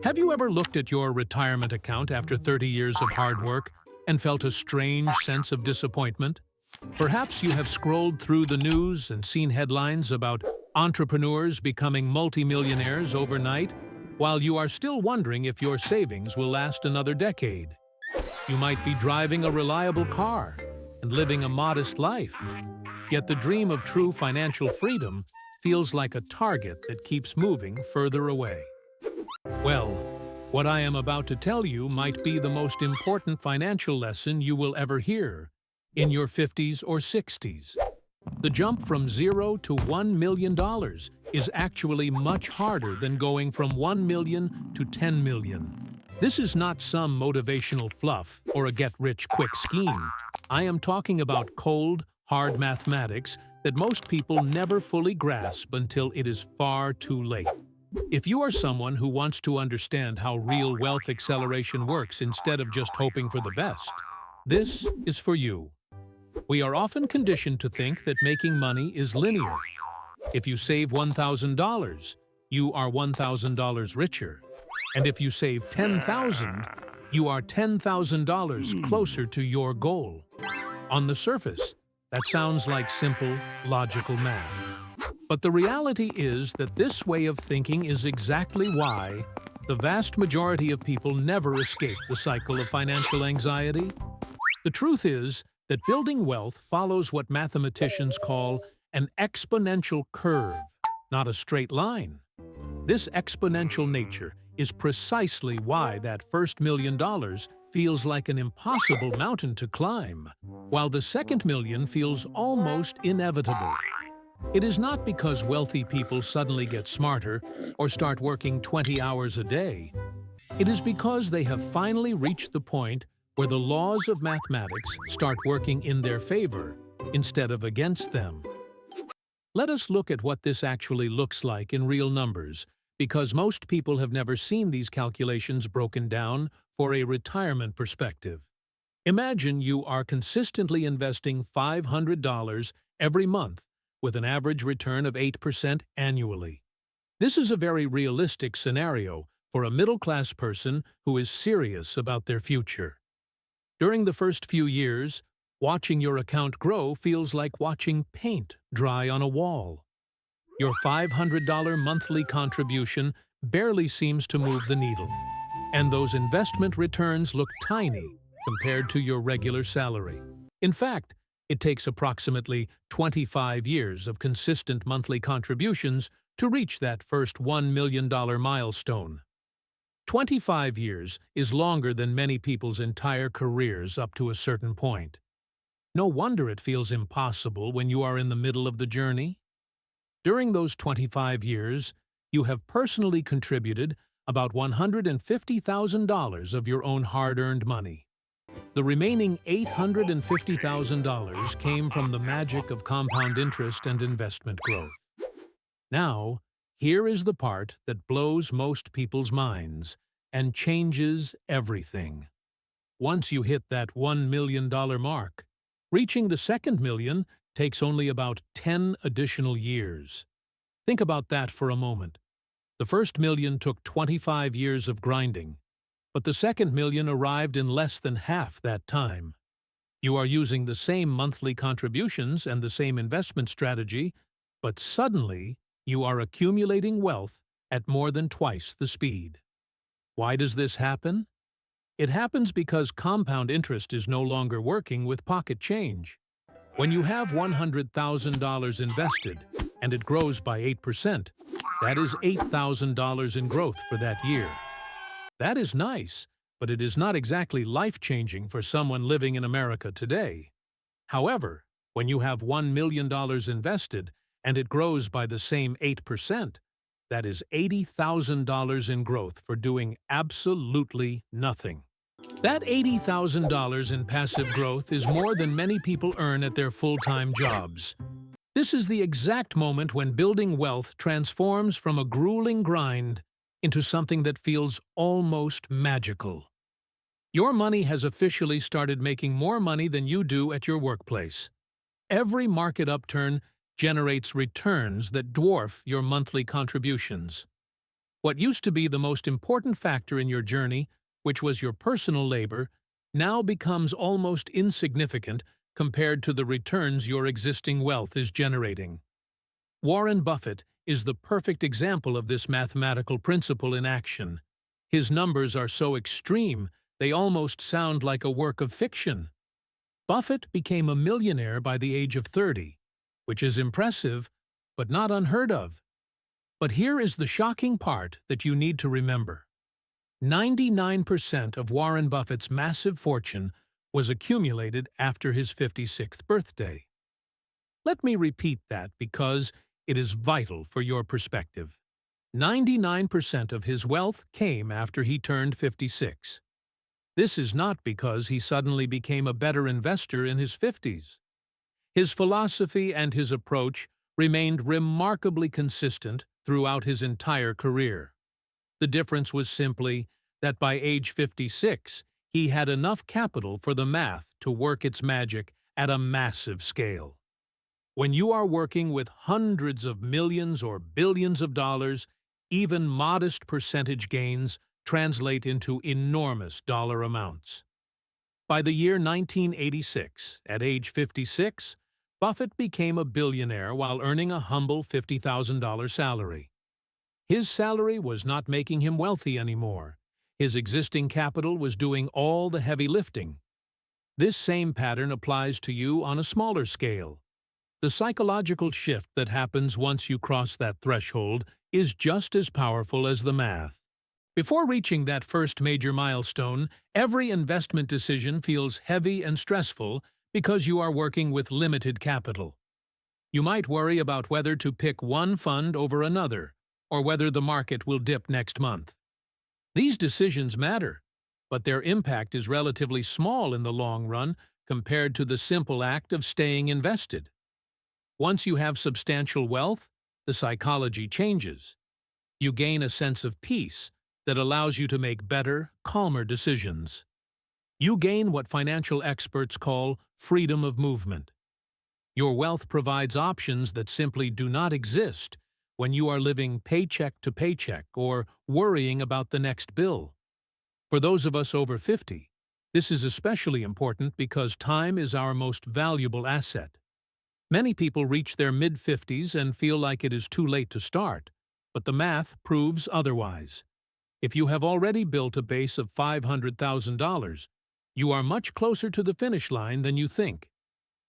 Have you ever looked at your retirement account after 30 years of hard work and felt a strange sense of disappointment? Perhaps you have scrolled through the news and seen headlines about entrepreneurs becoming multimillionaires overnight, while you are still wondering if your savings will last another decade. You might be driving a reliable car and living a modest life, yet the dream of true financial freedom feels like a target that keeps moving further away. Well, what I am about to tell you might be the most important financial lesson you will ever hear in your 50s or 60s. The jump from $0 to $1 million is actually much harder than going from $1 million to $10 million. This is not some motivational fluff or a get-rich-quick scheme. I am talking about cold, hard mathematics that most people never fully grasp until it is far too late. If you are someone who wants to understand how real wealth acceleration works instead of just hoping for the best, this is for you. We are often conditioned to think that making money is linear. If you save $1,000, you are $1,000 richer. And if you save $10,000, you are $10,000 closer to your goal. On the surface, that sounds like simple, logical math. But the reality is that this way of thinking is exactly why the vast majority of people never escape the cycle of financial anxiety. The truth is that building wealth follows what mathematicians call an exponential curve, not a straight line. This exponential nature is precisely why that first $1 million feels like an impossible mountain to climb, while the second million feels almost inevitable. It is not because wealthy people suddenly get smarter or start working 20 hours a day. It is because they have finally reached the point where the laws of mathematics start working in their favor instead of against them. Let us look at what this actually looks like in real numbers, because most people have never seen these calculations broken down for a retirement perspective. Imagine you are consistently investing $500 every month with an average return of 8% annually. This is a very realistic scenario for a middle-class person who is serious about their future. During the first few years, watching your account grow feels like watching paint dry on a wall. Your $500 monthly contribution barely seems to move the needle, and those investment returns look tiny compared to your regular salary. In fact, it takes approximately 25 years of consistent monthly contributions to reach that first $1 million milestone. 25 years is longer than many people's entire careers up to a certain point. No wonder it feels impossible when you are in the middle of the journey. During those 25 years, you have personally contributed about $150,000 of your own hard-earned money. The remaining $850,000 came from the magic of compound interest and investment growth. Now, here is the part that blows most people's minds and changes everything. Once you hit that $1 million mark, reaching the second million takes only about 10 additional years. Think about that for a moment. The first million took 25 years of grinding, but the second million arrived in less than half that time. You are using the same monthly contributions and the same investment strategy, but suddenly you are accumulating wealth at more than twice the speed. Why does this happen? It happens because compound interest is no longer working with pocket change. When you have $100,000 invested and it grows by 8%, that is $8,000 in growth for that year. That is nice, but it is not exactly life-changing for someone living in America today. However, when you have $1 million invested and it grows by the same 8%, that is $80,000 in growth for doing absolutely nothing. That $80,000 in passive growth is more than many people earn at their full-time jobs. This is the exact moment when building wealth transforms from a grueling grind into something that feels almost magical. Your money has officially started making more money than you do at your workplace. Every market upturn generates returns that dwarf your monthly contributions. What used to be the most important factor in your journey, which was your personal labor, now becomes almost insignificant compared to the returns your existing wealth is generating. Warren Buffett is the perfect example of this mathematical principle in action. His numbers are so extreme, they almost sound like a work of fiction. Buffett became a millionaire by the age of 30, which is impressive, but not unheard of. But here is the shocking part that you need to remember. 99% of Warren Buffett's massive fortune was accumulated after his 56th birthday. Let me repeat that because it is vital for your perspective. 99% of his wealth came after he turned 56. This is not because he suddenly became a better investor in his 50s. His philosophy and his approach remained remarkably consistent throughout his entire career. The difference was simply that by age 56, he had enough capital for the math to work its magic at a massive scale. When you are working with hundreds of millions or billions of dollars, even modest percentage gains translate into enormous dollar amounts. By the year 1986, at age 56, Buffett became a billionaire while earning a humble $50,000 salary. His salary was not making him wealthy anymore. His existing capital was doing all the heavy lifting. This same pattern applies to you on a smaller scale. The psychological shift that happens once you cross that threshold is just as powerful as the math. Before reaching that first major milestone, every investment decision feels heavy and stressful because you are working with limited capital. You might worry about whether to pick one fund over another, or whether the market will dip next month. These decisions matter, but their impact is relatively small in the long run compared to the simple act of staying invested. Once you have substantial wealth, the psychology changes. You gain a sense of peace that allows you to make better, calmer decisions. You gain what financial experts call freedom of movement. Your wealth provides options that simply do not exist when you are living paycheck to paycheck or worrying about the next bill. For those of us over 50, this is especially important because time is our most valuable asset. Many people reach their mid-50s and feel like it is too late to start, but the math proves otherwise. If you have already built a base of $500,000, you are much closer to the finish line than you think.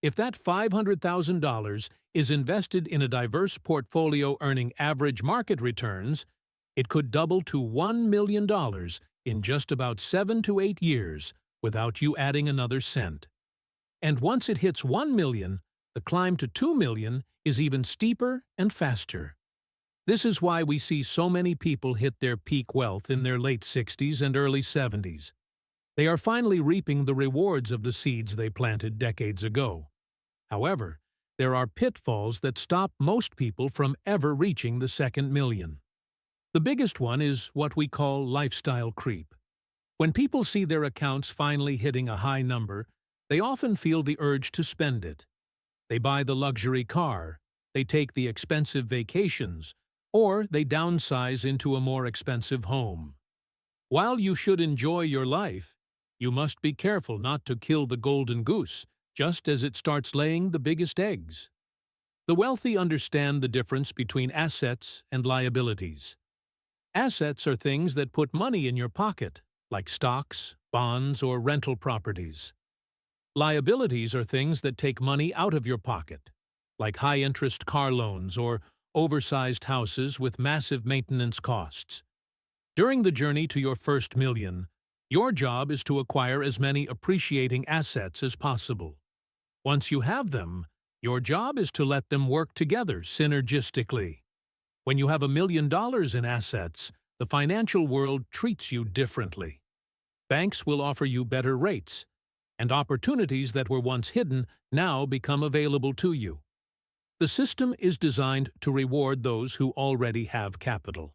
If that $500,000 is invested in a diverse portfolio earning average market returns, it could double to $1 million in just about 7 to 8 years without you adding another cent. And once it hits 1 million, the climb to 2 million is even steeper and faster. This is why we see so many people hit their peak wealth in their late 60s and early 70s. They are finally reaping the rewards of the seeds they planted decades ago. However, there are pitfalls that stop most people from ever reaching the second million. The biggest one is what we call lifestyle creep. When people see their accounts finally hitting a high number, they often feel the urge to spend it. They buy the luxury car, they take the expensive vacations, or they downsize into a more expensive home. While you should enjoy your life, you must be careful not to kill the golden goose just as it starts laying the biggest eggs. The wealthy understand the difference between assets and liabilities. Assets are things that put money in your pocket, like stocks, bonds, or rental properties. Liabilities are things that take money out of your pocket, like high-interest car loans or oversized houses with massive maintenance costs. During the journey to your first million, your job is to acquire as many appreciating assets as possible. Once you have them, your job is to let them work together synergistically. When you have $1 million in assets, the financial world treats you differently. Banks will offer you better rates, and opportunities that were once hidden now become available to you. The system is designed to reward those who already have capital.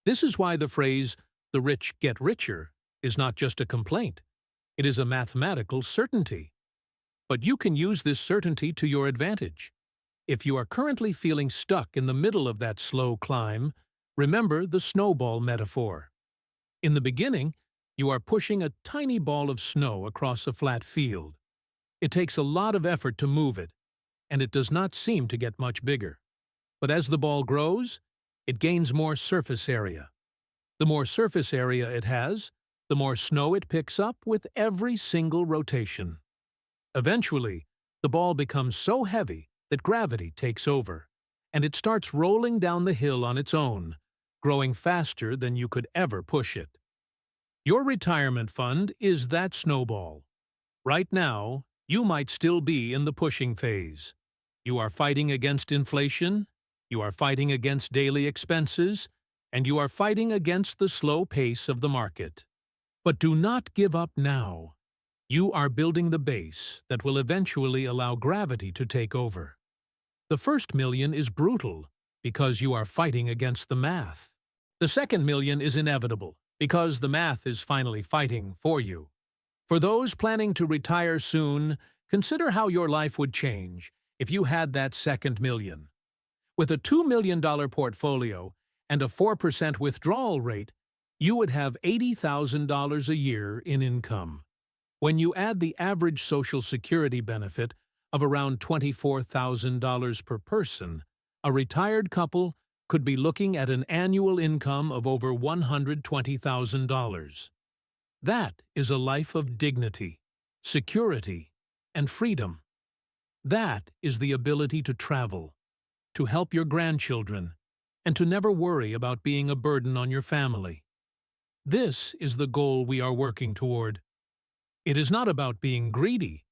This is why the phrase, "the rich get richer," is not just a complaint. It is a mathematical certainty. But you can use this certainty to your advantage. If you are currently feeling stuck in the middle of that slow climb, Remember the snowball metaphor. In the beginning, you are pushing a tiny ball of snow across a flat field. It takes a lot of effort to move it, and it does not seem to get much bigger. But as the ball grows, it gains more surface area. The more surface area it has, the more snow it picks up with every single rotation. Eventually, the ball becomes so heavy that gravity takes over, and it starts rolling down the hill on its own, growing faster than you could ever push it. Your retirement fund is that snowball. Right now, you might still be in the pushing phase. You are fighting against inflation, you are fighting against daily expenses, and you are fighting against the slow pace of the market. But do not give up now. You are building the base that will eventually allow gravity to take over. The first million is brutal because you are fighting against the math. The second million is inevitable because the math is finally fighting for you. For those planning to retire soon, consider how your life would change if you had that second million. With a $2 million portfolio and a 4% withdrawal rate, you would have $80,000 a year in income. When you add the average Social Security benefit of around $24,000 per person, a retired couple could be looking at an annual income of over $120,000. That is a life of dignity, security, and freedom. That is the ability to travel, to help your grandchildren, and to never worry about being a burden on your family. This is the goal we are working toward. It is not about being greedy.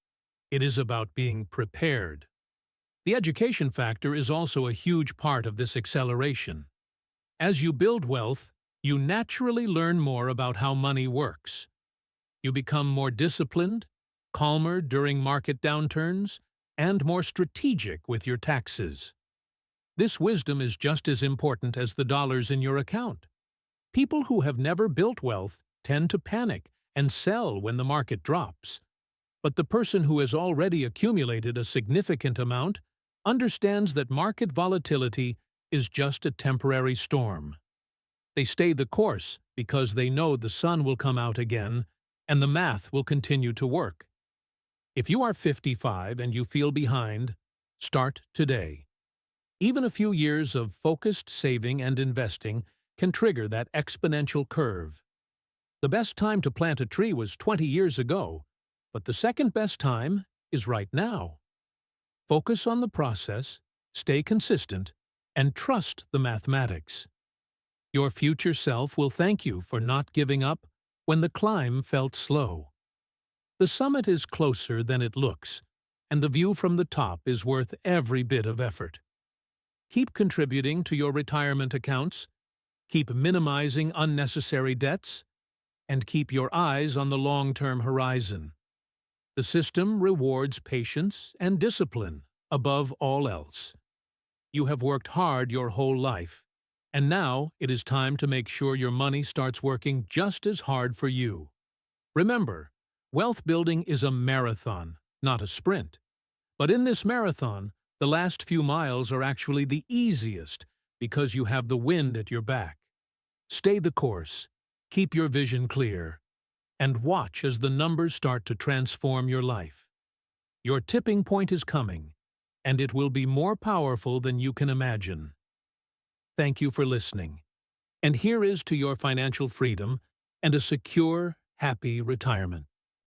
It is about being prepared. The education factor is also a huge part of this acceleration. As you build wealth, you naturally learn more about how money works. You become more disciplined, calmer during market downturns, and more strategic with your taxes. This wisdom is just as important as the dollars in your account. People who have never built wealth tend to panic and sell when the market drops. But the person who has already accumulated a significant amount understands that market volatility is just a temporary storm. They stay the course because they know the sun will come out again and the math will continue to work. If you are 55 and you feel behind, start today. Even a few years of focused saving and investing can trigger that exponential curve. The best time to plant a tree was 20 years ago, but the second best time is right now. Focus on the process, stay consistent, and trust the mathematics. Your future self will thank you for not giving up when the climb felt slow. The summit is closer than it looks, and the view from the top is worth every bit of effort. Keep contributing to your retirement accounts, keep minimizing unnecessary debts, and keep your eyes on the long-term horizon. The system rewards patience and discipline above all else. You have worked hard your whole life, and now it is time to make sure your money starts working just as hard for you. Remember, wealth building is a marathon, not a sprint. But in this marathon, the last few miles are actually the easiest because you have the wind at your back. Stay the course, keep your vision clear, and watch as the numbers start to transform your life. Your tipping point is coming, and it will be more powerful than you can imagine. Thank you for listening. And here is to your financial freedom and a secure, happy retirement.